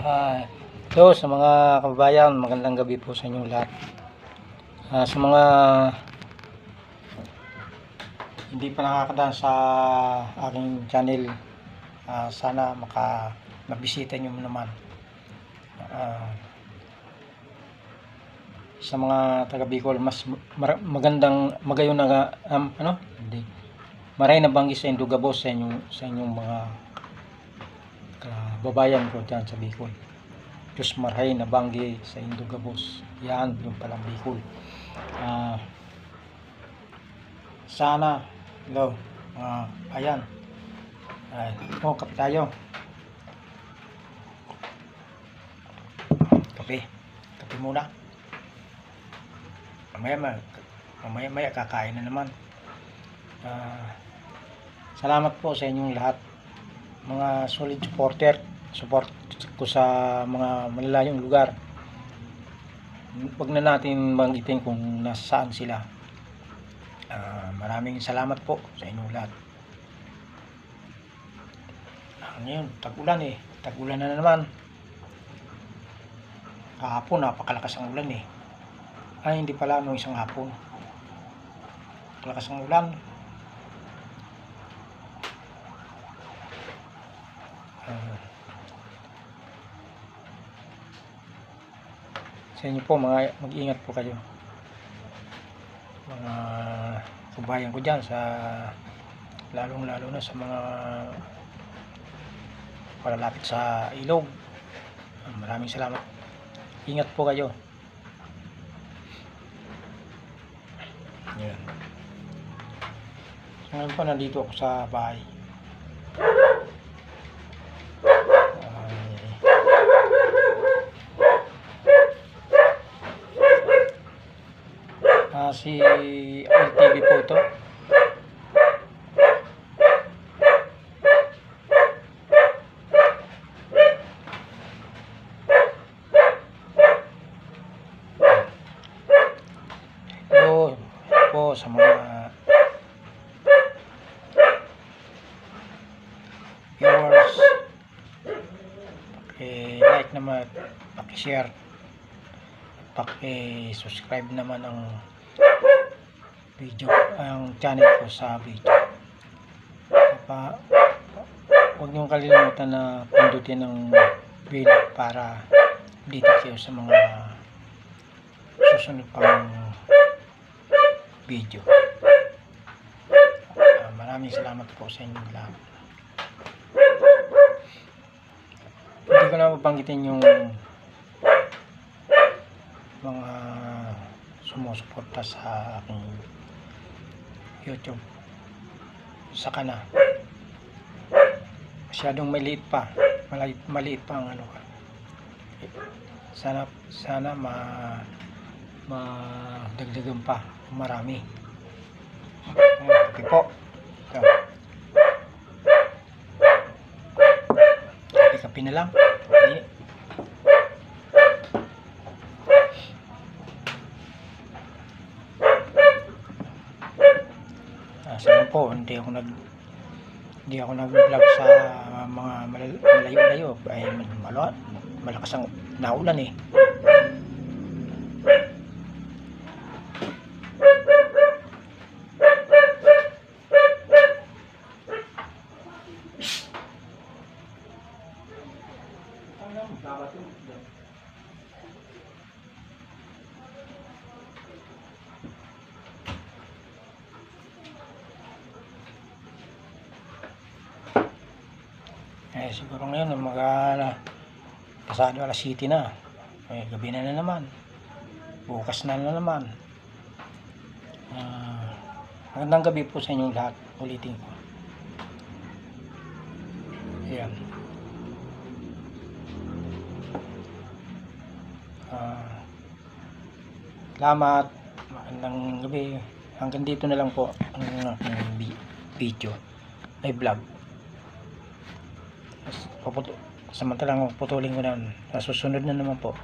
Hello sa mga kababayan, magandang gabi po sa inyong lahat. Sa mga hindi pa nakakadaan sa aking channel, sana mabisita nyo naman. Sa mga taga Bicol, mas magandang magayon na hindi maray na banggi sa Indugabos sa inyong mga kababayan ko dyan sa Bicol. Diyos maray na banggi sa Indugabos. Yan, yung palang Bicol. Sana, hello, ayan. Kape tayo. Kape muna. Mamaya kakain na naman. Salamat po sa inyong lahat, mga solid support ko sa mga malalayong lugar. Wag na natin banggitin kung nasaan sila. Maraming salamat po sa inyong lahat. Ngayon, tag-ulan na naman. Kahapon napakalakas ang ulan eh. Hindi pala nung isang hapon. Malakas ang ulan. Sa inyo po, mag-iingat po kayo, mga kabayan ko dyan, lalong lalo na sa mga palalapit sa ilog. Maraming salamat. Ingat po kayo. Yan. So, ngayon po nandito ako sa bahay. Si LTV po ito. Ito po sa mga viewers, like naman, paki-share, paki-subscribe naman ang ang channel ko sa video. Huwag niyong kalimutan na pindutin ang bell para dito kayo sa mga susunod pang video. Maraming salamat po sa inyong lahat. Hindi ko na mabanggitin yung mga sumusuporta sa aking YouTube. Saka na masyadong maliit pa ang ano. Sana madagdagan pa marami. Okay po. Kape na lang. Sana po hindi ako nag-vlog sa mga malayo-layo ay malakas ang naulan eh. Siguro ngayon pasado alas 7 na. Gabi na naman. Bukas na naman. Magandang gabi po sa inyong lahat. Ulitin ko. Ayan. Salamat. Magandang gabi. Hanggang dito na lang po ang video. Ay vlog. Samantalang putulin ko na. Susunod na naman po.